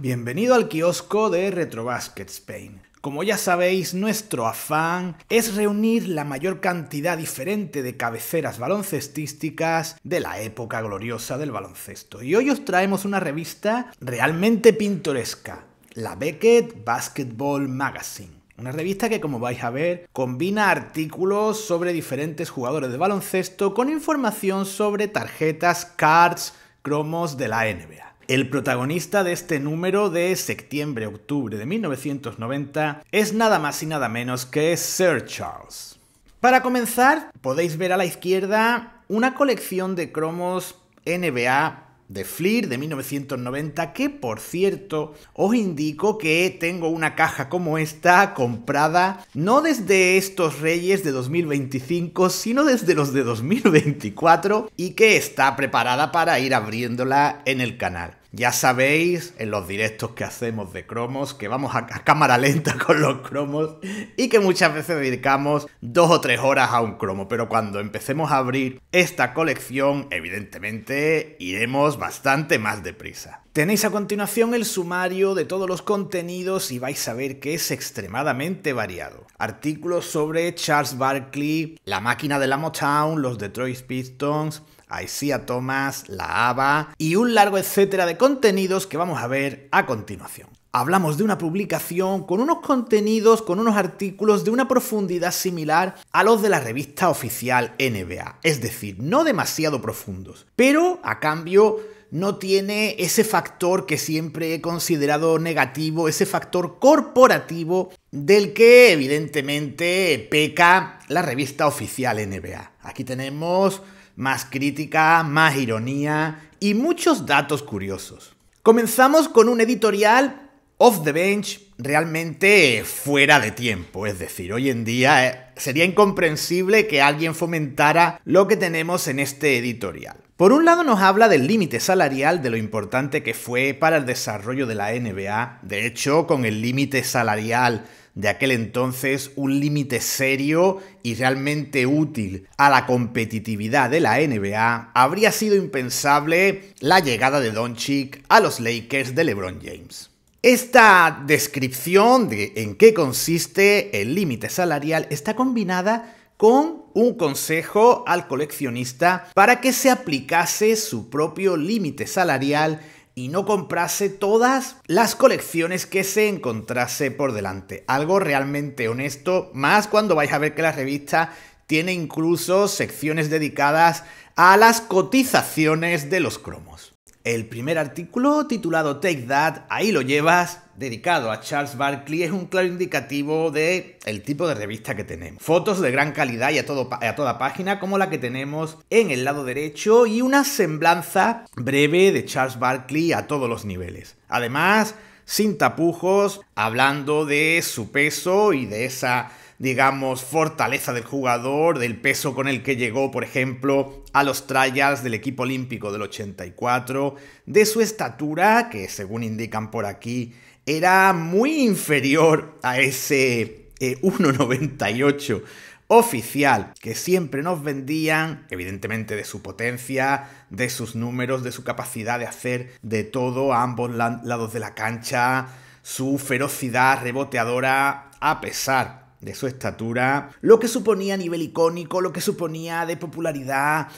Bienvenido al kiosco de Retrobasket Spain. Como ya sabéis, nuestro afán es reunir la mayor cantidad diferente de cabeceras baloncestísticas de la época gloriosa del baloncesto. Y hoy os traemos una revista realmente pintoresca, la Beckett Basketball Magazine. Una revista que, como vais a ver, combina artículos sobre diferentes jugadores de baloncesto con información sobre tarjetas, cards, cromos de la NBA. El protagonista de este número de septiembre-octubre de 1990 es nada más y nada menos que Sir Charles. Para comenzar, podéis ver a la izquierda una colección de cromos NBA de Fleer de 1990 que, por cierto, os indico que tengo una caja como esta comprada no desde estos Reyes de 2025, sino desde los de 2024 y que está preparada para ir abriéndola en el canal. Ya sabéis, en los directos que hacemos de cromos, que vamos a cámara lenta con los cromos y que muchas veces dedicamos 2 o 3 horas a un cromo, pero cuando empecemos a abrir esta colección, evidentemente iremos bastante más deprisa. Tenéis a continuación el sumario de todos los contenidos y vais a ver que es extremadamente variado. Artículos sobre Charles Barkley, la máquina de la Motown, los Detroit Pistons, Isiah Thomas, la ABA y un largo etcétera de contenidos que vamos a ver a continuación. Hablamos de una publicación con unos contenidos, con unos artículos de una profundidad similar a los de la revista oficial NBA, es decir, no demasiado profundos, pero a cambio no tiene ese factor que siempre he considerado negativo, ese factor corporativo del que evidentemente peca la revista oficial NBA. Aquí tenemos más crítica, más ironía y muchos datos curiosos. Comenzamos con un editorial off the bench realmente fuera de tiempo, es decir, hoy en día sería incomprensible que alguien fomentara lo que tenemos en este editorial. Por un lado nos habla del límite salarial, de lo importante que fue para el desarrollo de la NBA. De hecho, con el límite salarial de aquel entonces, un límite serio y realmente útil a la competitividad de la NBA, habría sido impensable la llegada de Doncic a los Lakers de LeBron James. Esta descripción de en qué consiste el límite salarial está combinada con un consejo al coleccionista para que se aplicase su propio límite salarial y no comprase todas las colecciones que se encontrase por delante. Algo realmente honesto, más cuando vais a ver que la revista tiene incluso secciones dedicadas a las cotizaciones de los cromos. El primer artículo, titulado Take That, ahí lo llevas, dedicado a Charles Barkley, es un claro indicativo del tipo de revista que tenemos. Fotos de gran calidad y a toda página, como la que tenemos en el lado derecho, y una semblanza breve de Charles Barkley a todos los niveles. Además, sin tapujos, hablando de su peso y de esa, digamos, fortaleza del jugador, del peso con el que llegó, por ejemplo, a los trials del equipo olímpico del 84, de su estatura, que según indican por aquí, era muy inferior a ese 1,98 oficial que siempre nos vendían, evidentemente de su potencia, de sus números, de su capacidad de hacer de todo a ambos lados de la cancha, su ferocidad reboteadora a pesar de su estatura, lo que suponía a nivel icónico, lo que suponía de popularidad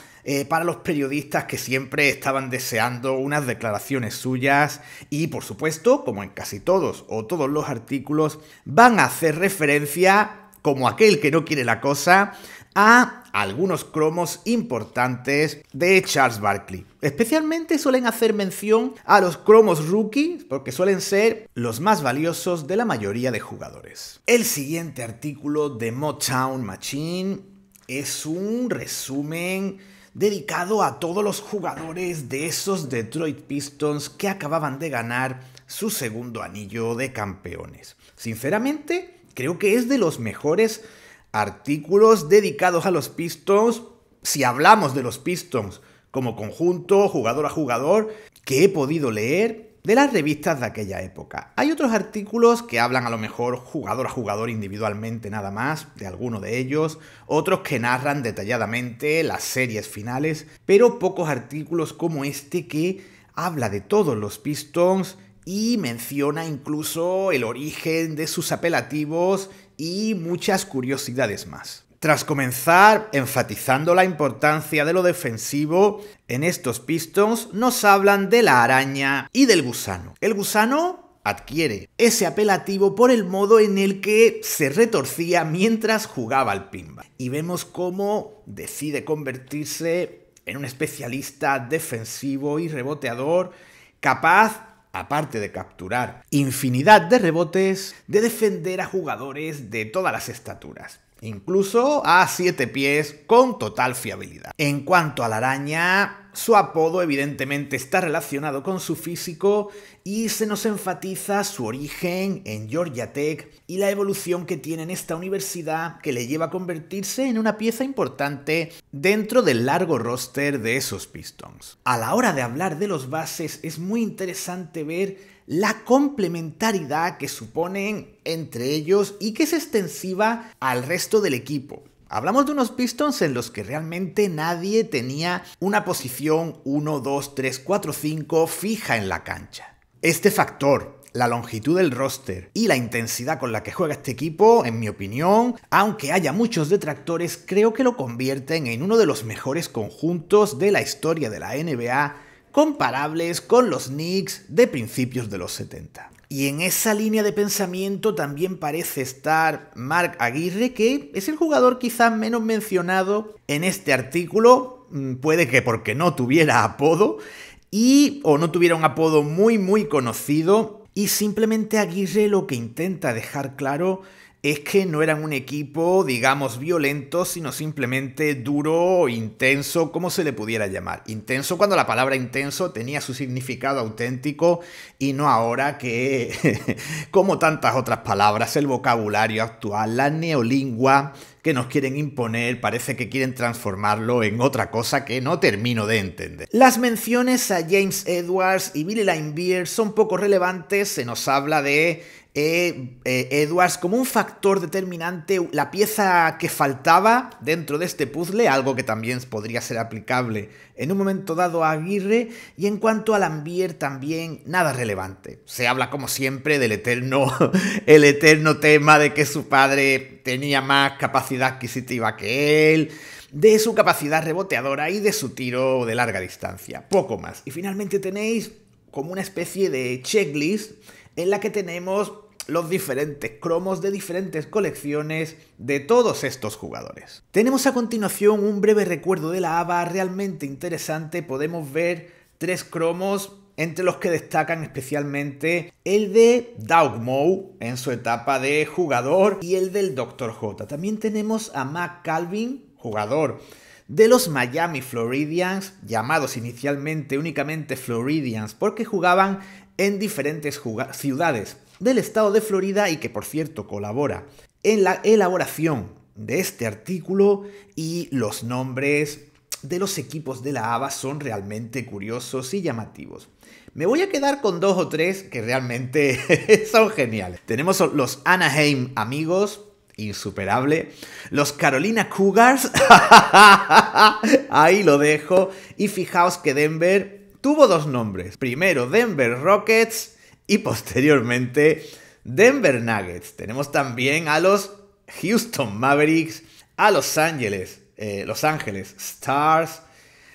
para los periodistas que siempre estaban deseando unas declaraciones suyas y, por supuesto, como en casi todos o todos los artículos, van a hacer referencia, como aquel que no quiere la cosa, a algunos cromos importantes de Charles Barkley. Especialmente suelen hacer mención a los cromos rookie, porque suelen ser los más valiosos de la mayoría de jugadores. El siguiente artículo de Motown Machine es un resumen dedicado a todos los jugadores de esos Detroit Pistons que acababan de ganar su segundo anillo de campeones. Sinceramente, creo que es de los mejores artículos dedicados a los Pistons, si hablamos de los Pistons como conjunto, jugador a jugador, que he podido leer de las revistas de aquella época. Hay otros artículos que hablan a lo mejor jugador a jugador individualmente nada más, de alguno de ellos, otros que narran detalladamente las series finales, pero pocos artículos como este que habla de todos los Pistons y menciona incluso el origen de sus apelativos y muchas curiosidades más. Tras comenzar enfatizando la importancia de lo defensivo, en estos Pistons nos hablan de la araña y del gusano. El gusano adquiere ese apelativo por el modo en el que se retorcía mientras jugaba al pinball. Y vemos cómo decide convertirse en un especialista defensivo y reboteador capaz, aparte de capturar infinidad de rebotes, de defender a jugadores de todas las estaturas, incluso a 7 pies con total fiabilidad. En cuanto a la araña, su apodo evidentemente está relacionado con su físico y se nos enfatiza su origen en Georgia Tech y la evolución que tiene en esta universidad que le lleva a convertirse en una pieza importante dentro del largo roster de esos Pistons. A la hora de hablar de los bases es muy interesante ver la complementariedad que suponen entre ellos y que es extensiva al resto del equipo. Hablamos de unos Pistons en los que realmente nadie tenía una posición 1, 2, 3, 4, 5 fija en la cancha. Este factor, la longitud del roster y la intensidad con la que juega este equipo, en mi opinión, aunque haya muchos detractores, creo que lo convierten en uno de los mejores conjuntos de la historia de la NBA, comparables con los Knicks de principios de los 70. Y en esa línea de pensamiento también parece estar Mark Aguirre, que es el jugador quizás menos mencionado en este artículo, puede que porque no tuviera apodo, o no tuviera un apodo muy conocido, y simplemente Aguirre lo que intenta dejar claro es que no eran un equipo, digamos, violento, sino simplemente duro, intenso, como se le pudiera llamar. Intenso cuando la palabra intenso tenía su significado auténtico y no ahora que, como tantas otras palabras, el vocabulario actual, la neolingua que nos quieren imponer, parece que quieren transformarlo en otra cosa que no termino de entender. Las menciones a James Edwards y Billy Laimbeer son poco relevantes, se nos habla de Edwards como un factor determinante, la pieza que faltaba dentro de este puzzle, algo que también podría ser aplicable en un momento dado a Aguirre, y en cuanto a Laimbeer también nada relevante. Se habla como siempre del el eterno tema de que su padre tenía más capacidad adquisitiva que él, de su capacidad reboteadora y de su tiro de larga distancia, poco más. Y finalmente tenéis como una especie de checklist en la que tenemos los diferentes cromos de diferentes colecciones de todos estos jugadores. Tenemos a continuación un breve recuerdo de la ABA realmente interesante. Podemos ver 3 cromos, entre los que destacan especialmente el de Doug Moe en su etapa de jugador y el del Dr. J. También tenemos a Mac Calvin, jugador de los Miami Floridians, llamados inicialmente únicamente Floridians porque jugaban en diferentes ciudades del estado de Florida y que por cierto colabora en la elaboración de este artículo, y los nombres de los equipos de la ABA son realmente curiosos y llamativos. Me voy a quedar con 2 o 3 que realmente son geniales. Tenemos los Anaheim Amigos, insuperable, los Carolina Cougars, ahí lo dejo, y fijaos que Denver tuvo 2 nombres, primero Denver Rockets y posteriormente Denver Nuggets. Tenemos también a los Houston Mavericks, a Los Ángeles Stars,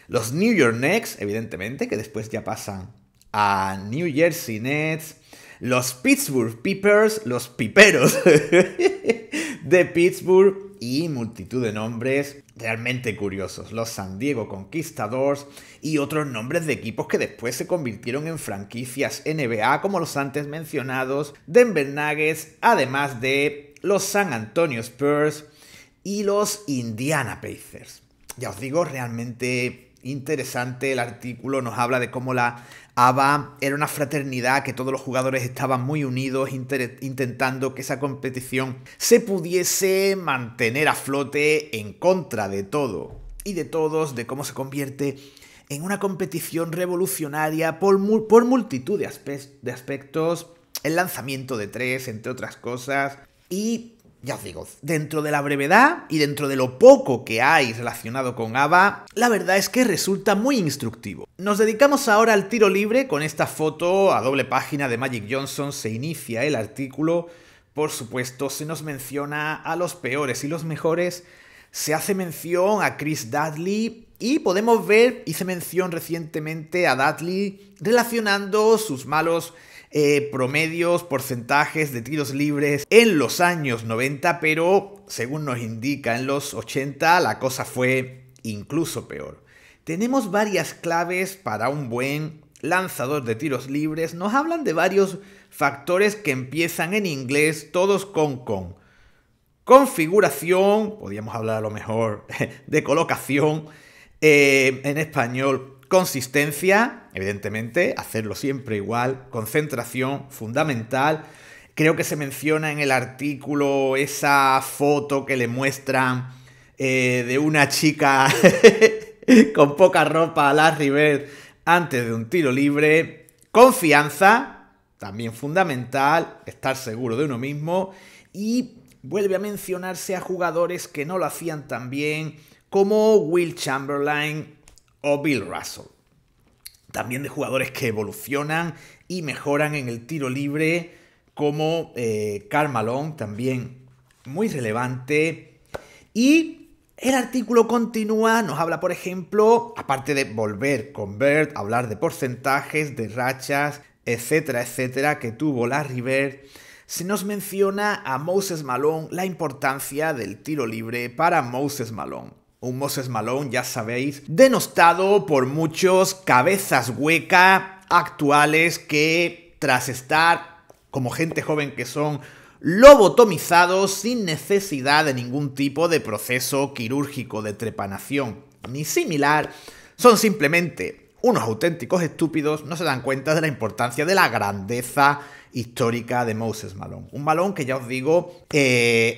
los New York Knicks, evidentemente, que después ya pasan a New Jersey Nets, los Pittsburgh Pipers, los piperos de Pittsburgh, y multitud de nombres realmente curiosos, los San Diego Conquistadors y otros nombres de equipos que después se convirtieron en franquicias NBA, como los antes mencionados Denver Nuggets, además de los San Antonio Spurs y los Indiana Pacers. Ya os digo, realmente interesante el artículo, nos habla de cómo la ABA era una fraternidad, que todos los jugadores estaban muy unidos, intentando que esa competición se pudiese mantener a flote en contra de todo y de todos, de cómo se convierte en una competición revolucionaria por multitud de aspectos, el lanzamiento de 3, entre otras cosas, y ya os digo, dentro de la brevedad y dentro de lo poco que hay relacionado con ABA, la verdad es que resulta muy instructivo. Nos dedicamos ahora al tiro libre. Con esta foto a doble página de Magic Johnson se inicia el artículo. Por supuesto, se nos menciona a los peores y los mejores. Se hace mención a Chris Dudley y podemos ver, hice mención recientemente a Dudley relacionando sus malos promedios, porcentajes de tiros libres en los años 90, pero según nos indica en los 80 la cosa fue incluso peor. Tenemos varias claves para un buen lanzador de tiros libres. Nos hablan de varios factores que empiezan en inglés, todos con configuración, podríamos hablar a lo mejor de colocación, en español consistencia, evidentemente, hacerlo siempre igual, concentración, fundamental. Creo que se menciona en el artículo esa foto que le muestran de una chica con poca ropa a Larry Bird antes de un tiro libre. Confianza, también fundamental, estar seguro de uno mismo. Y vuelve a mencionarse a jugadores que no lo hacían tan bien, como Will Chamberlain o Bill Russell. También de jugadores que evolucionan y mejoran en el tiro libre, como Karl Malone, también muy relevante. Y el artículo continúa, nos habla, por ejemplo, aparte de volver con Bird, hablar de porcentajes, de rachas, etcétera, etcétera, que tuvo Larry Bird. Se nos menciona a Moses Malone, la importancia del tiro libre para Moses Malone. Un Moses Malone, ya sabéis, denostado por muchos cabezas hueca actuales que, tras estar, como gente joven que son, lobotomizados sin necesidad de ningún tipo de proceso quirúrgico de trepanación ni similar, son simplemente unos auténticos estúpidos, no se dan cuenta de la importancia de la grandeza histórica de Moses Malone. Un Malone que, ya os digo,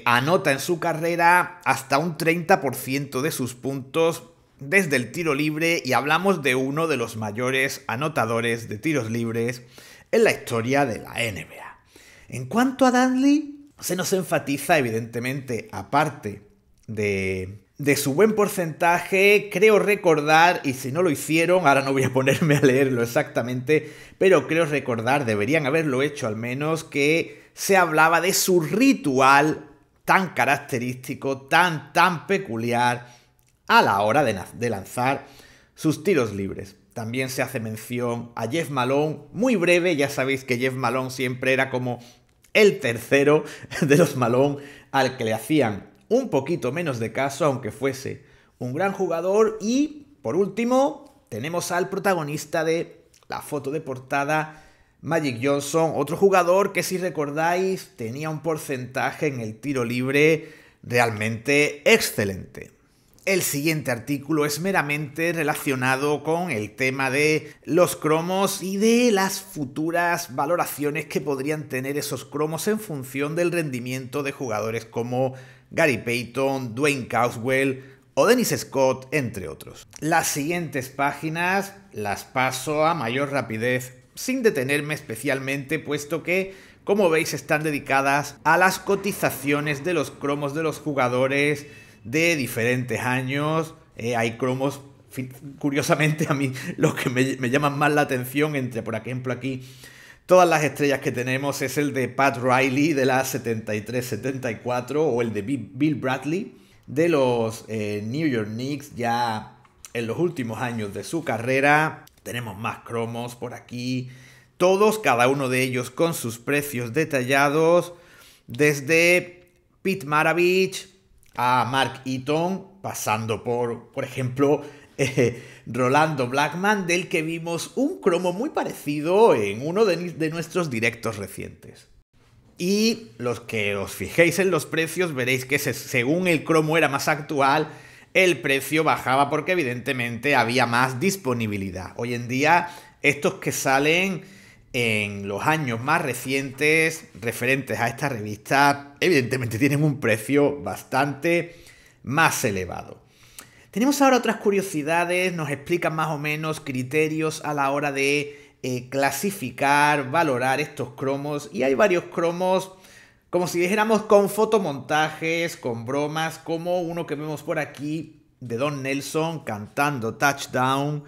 anota en su carrera hasta un 30% de sus puntos desde el tiro libre, y hablamos de uno de los mayores anotadores de tiros libres en la historia de la NBA. En cuanto a Dudley, se nos enfatiza, evidentemente, aparte de su buen porcentaje, creo recordar, y si no lo hicieron, ahora no voy a ponerme a leerlo exactamente, pero creo recordar, deberían haberlo hecho al menos, que se hablaba de su ritual tan característico, tan peculiar a la hora de lanzar sus tiros libres. También se hace mención a Jeff Malone, muy breve, ya sabéis que Jeff Malone siempre era como el tercero de los Malone al que le hacían un poquito menos de caso, aunque fuese un gran jugador. Y, por último, tenemos al protagonista de la foto de portada, Magic Johnson, otro jugador que, si recordáis, tenía un porcentaje en el tiro libre realmente excelente. El siguiente artículo es meramente relacionado con el tema de los cromos y de las futuras valoraciones que podrían tener esos cromos en función del rendimiento de jugadores como Gary Payton, Dwayne Caswell o Dennis Scott, entre otros. Las siguientes páginas las paso a mayor rapidez, sin detenerme especialmente, puesto que, como veis, están dedicadas a las cotizaciones de los cromos de los jugadores de diferentes años. Hay cromos, curiosamente, a mí los que me llaman más la atención, entre, por ejemplo, aquí todas las estrellas que tenemos, es el de Pat Riley de la 73-74 o el de Bill Bradley de los New York Knicks, ya en los últimos años de su carrera. Tenemos más cromos por aquí, todos, cada uno de ellos con sus precios detallados, desde Pete Maravich a Mark Eaton, pasando por ejemplo, Rolando Blackman, del que vimos un cromo muy parecido en uno de nuestros directos recientes. Y los que os fijéis en los precios veréis que según el cromo era más actual, el precio bajaba porque evidentemente había más disponibilidad. Hoy en día, estos que salen en los años más recientes referentes a esta revista, evidentemente tienen un precio bastante más elevado. Tenemos ahora otras curiosidades, nos explican más o menos criterios a la hora de clasificar, valorar estos cromos, y hay varios cromos, como si dijéramos, con fotomontajes, con bromas, como uno que vemos por aquí de Don Nelson cantando Touchdown,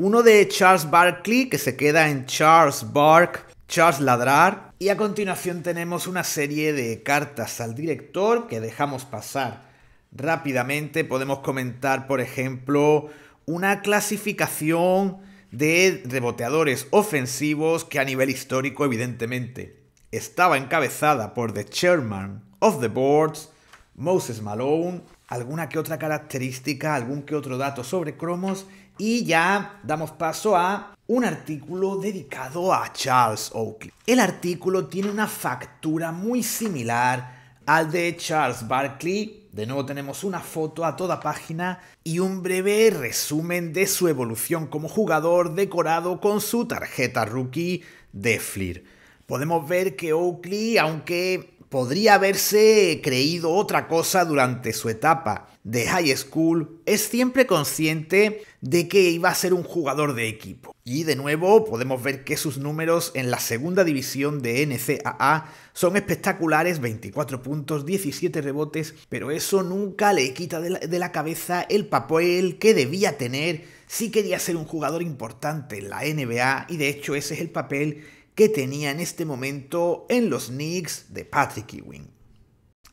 uno de Charles Barkley que se queda en Charles Bark, Charles Ladrar, y a continuación tenemos una serie de cartas al director que dejamos pasar rápidamente. Podemos comentar, por ejemplo, una clasificación de reboteadores ofensivos que a nivel histórico, evidentemente, estaba encabezada por The Chairman of the Boards, Moses Malone, alguna que otra característica, algún que otro dato sobre cromos, y ya damos paso a un artículo dedicado a Charles Oakley. El artículo tiene una factura muy similar al de Charles Barkley. De nuevo tenemos una foto a toda página y un breve resumen de su evolución como jugador decorado con su tarjeta rookie de Fleer. Podemos ver que Oakley, aunque podría haberse creído otra cosa durante su etapa de high school, es siempre consciente de que iba a ser un jugador de equipo. Y de nuevo podemos ver que sus números en la segunda división de NCAA son espectaculares: 24 puntos, 17 rebotes, pero eso nunca le quita de la cabeza el papel que debía tener si quería ser un jugador importante en la NBA, y de hecho ese es el papel que tenía en este momento en los Knicks de Patrick Ewing.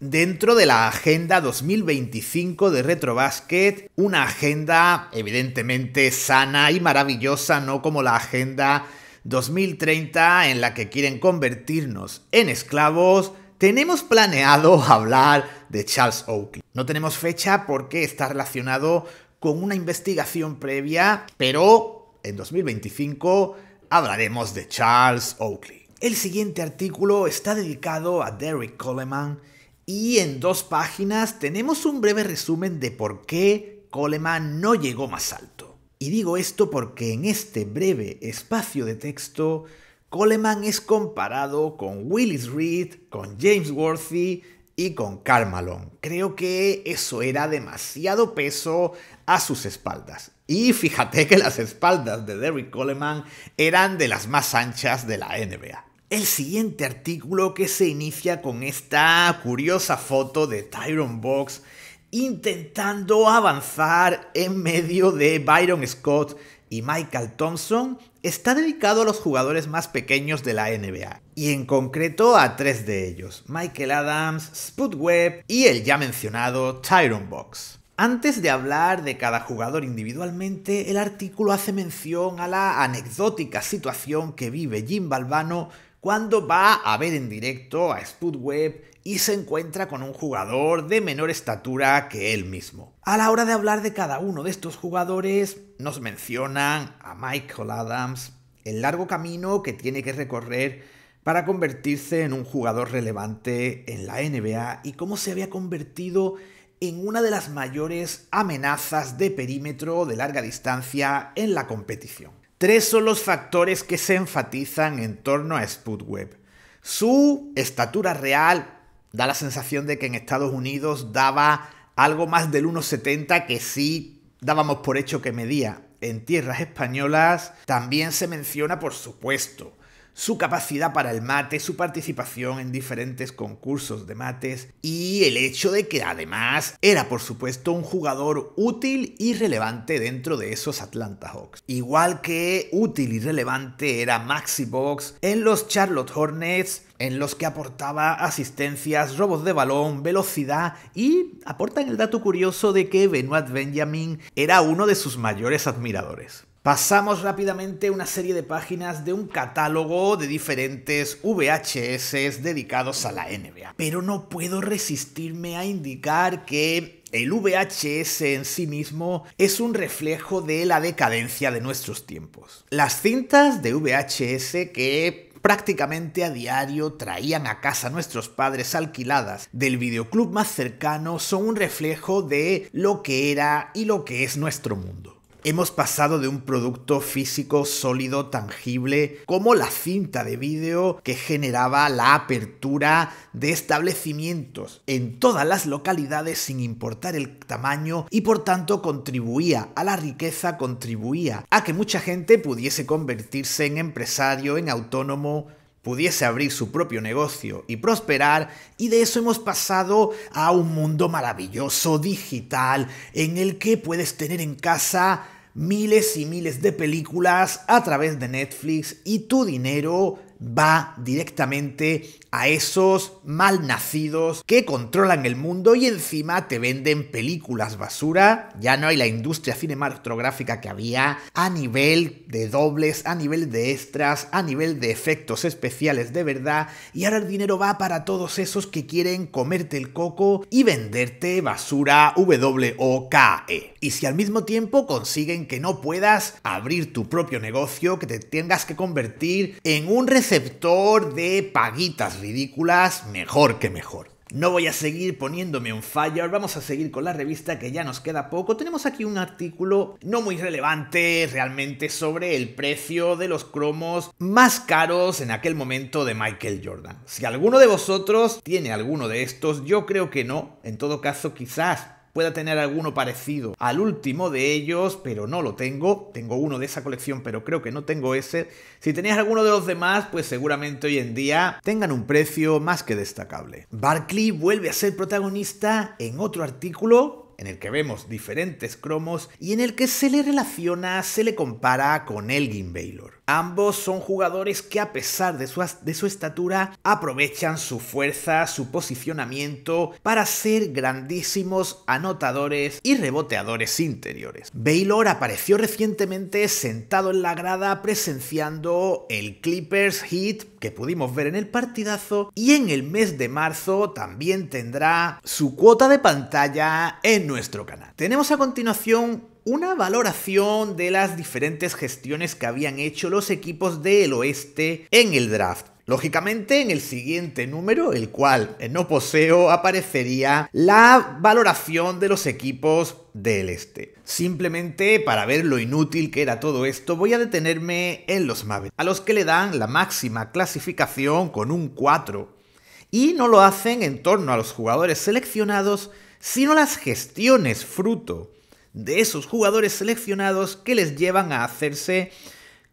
Dentro de la agenda 2025 de Retrobasket, una agenda evidentemente sana y maravillosa, no como la agenda 2030 en la que quieren convertirnos en esclavos, tenemos planeado hablar de Charles Oakley. No tenemos fecha porque está relacionado con una investigación previa, pero en 2025 hablaremos de Charles Oakley. El siguiente artículo está dedicado a Derrick Coleman y en 2 páginas tenemos un breve resumen de por qué Coleman no llegó más alto. Y digo esto porque en este breve espacio de texto, Coleman es comparado con Willis Reed, con James Worthy y con Karl Malone. Creo que eso era demasiado peso a sus espaldas. Y fíjate que las espaldas de Derrick Coleman eran de las más anchas de la NBA. El siguiente artículo, que se inicia con esta curiosa foto de Tyrone Box intentando avanzar en medio de Byron Scott y Michael Thompson, está dedicado a los jugadores más pequeños de la NBA, y en concreto a 3 de ellos: Michael Adams, Spud Webb y el ya mencionado Tyrone Box. Antes de hablar de cada jugador individualmente, el artículo hace mención a la anecdótica situación que vive Jim Valvano cuando va a ver en directo a Spud Webb y se encuentra con un jugador de menor estatura que él mismo. A la hora de hablar de cada uno de estos jugadores, nos mencionan a Michael Adams, el largo camino que tiene que recorrer para convertirse en un jugador relevante en la NBA y cómo se había convertido en una de las mayores amenazas de perímetro de larga distancia en la competición. 3 son los factores que se enfatizan en torno a Spud Webb. Su estatura real da la sensación de que en Estados Unidos daba algo más del 1,70, que sí dábamos por hecho que medía en tierras españolas. También se menciona, por supuesto, su capacidad para el mate, su participación en diferentes concursos de mates y el hecho de que además era, por supuesto, un jugador útil y relevante dentro de esos Atlanta Hawks. Igual que útil y relevante era Maxi Box en los Charlotte Hornets, en los que aportaba asistencias, robos de balón, velocidad, y aportan el dato curioso de que Benoit Benjamin era uno de sus mayores admiradores. Pasamos rápidamente una serie de páginas de un catálogo de diferentes VHS dedicados a la NBA. Pero no puedo resistirme a indicar que el VHS en sí mismo es un reflejo de la decadencia de nuestros tiempos. Las cintas de VHS que prácticamente a diario traían a casa nuestros padres alquiladas del videoclub más cercano son un reflejo de lo que era y lo que es nuestro mundo. Hemos pasado de un producto físico sólido, tangible, como la cinta de vídeo que generaba la apertura de establecimientos en todas las localidades sin importar el tamaño y por tanto contribuía a la riqueza, contribuía a que mucha gente pudiese convertirse en empresario, en autónomo, pudiese abrir su propio negocio y prosperar, y de eso hemos pasado a un mundo maravilloso, digital, en el que puedes tener en casa miles y miles de películas a través de Netflix y tu dinero va directamente a esos malnacidos que controlan el mundo y encima te venden películas basura. Ya no hay la industria cinematográfica que había a nivel de dobles, a nivel de extras, a nivel de efectos especiales de verdad, y ahora el dinero va para todos esos que quieren comerte el coco y venderte basura WOKE. Y si al mismo tiempo consiguen que no puedas abrir tu propio negocio, que te tengas que convertir en un receptor de paguitas ridículas, mejor que mejor. No voy a seguir poniéndome on fire, vamos a seguir con la revista que ya nos queda poco. Tenemos aquí un artículo no muy relevante realmente sobre el precio de los cromos más caros en aquel momento de Michael Jordan. Si alguno de vosotros tiene alguno de estos, yo creo que no. En todo caso, quizás pueda tener alguno parecido al último de ellos, pero no lo tengo. Tengo uno de esa colección, pero creo que no tengo ese. Si tenéis alguno de los demás, pues seguramente hoy en día tengan un precio más que destacable. Barkley vuelve a ser protagonista en otro artículo en el que vemos diferentes cromos y en el que se le relaciona, se le compara con Elgin Baylor. Ambos son jugadores que a pesar de su estatura aprovechan su fuerza, su posicionamiento para ser grandísimos anotadores y reboteadores interiores. Baylor apareció recientemente sentado en la grada presenciando el Clippers Heat que pudimos ver en el partidazo, y en el mes de marzo también tendrá su cuota de pantalla en nuestro canal. Tenemos a continuación una valoración de las diferentes gestiones que habían hecho los equipos del oeste en el draft. Lógicamente, en el siguiente número, el cual no poseo, aparecería la valoración de los equipos del este. Simplemente para ver lo inútil que era todo esto, voy a detenerme en los Mavericks, a los que le dan la máxima clasificación con un 4. Y no lo hacen en torno a los jugadores seleccionados, sino las gestiones fruto de esos jugadores seleccionados que les llevan a hacerse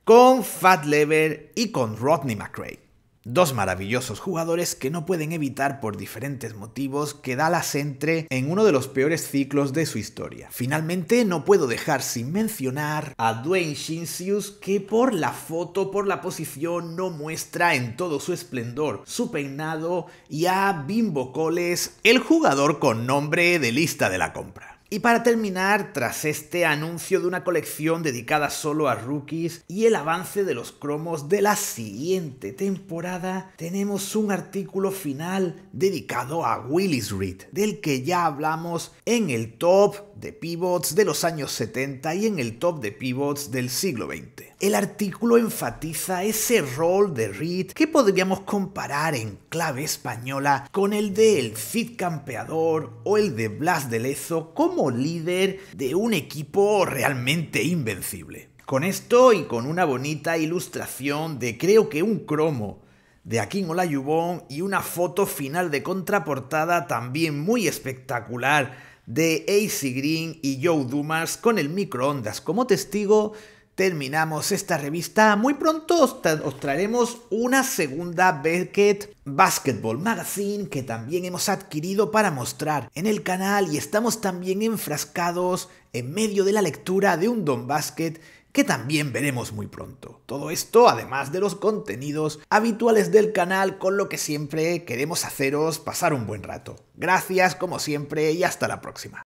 con Fat Lever y con Rodney McRae. Dos maravillosos jugadores que no pueden evitar por diferentes motivos que Dallas entre en uno de los peores ciclos de su historia. Finalmente no puedo dejar sin mencionar a Dwayne Shinsius, que por la foto, por la posición, no muestra en todo su esplendor su peinado, y a Bimbo Coles, el jugador con nombre de lista de la compra. Y para terminar, tras este anuncio de una colección dedicada solo a rookies y el avance de los cromos de la siguiente temporada, tenemos un artículo final dedicado a Willis Reed, del que ya hablamos en el top de pivots de los años 70 y en el top de pivots del siglo XX. El artículo enfatiza ese rol de Reed que podríamos comparar en clave española con el de el Cid Campeador o el de Blas de Lezo como líder de un equipo realmente invencible. Con esto y con una bonita ilustración de creo que un cromo de Akin Olajuwon y una foto final de contraportada también muy espectacular de AC Green y Joe Dumars con el microondas como testigo, terminamos esta revista. Muy pronto os traeremos una segunda Beckett Basketball Magazine que también hemos adquirido para mostrar en el canal, y estamos también enfrascados en medio de la lectura de un Don Basket que también veremos muy pronto. Todo esto además de los contenidos habituales del canal, con lo que siempre queremos haceros pasar un buen rato. Gracias como siempre y hasta la próxima.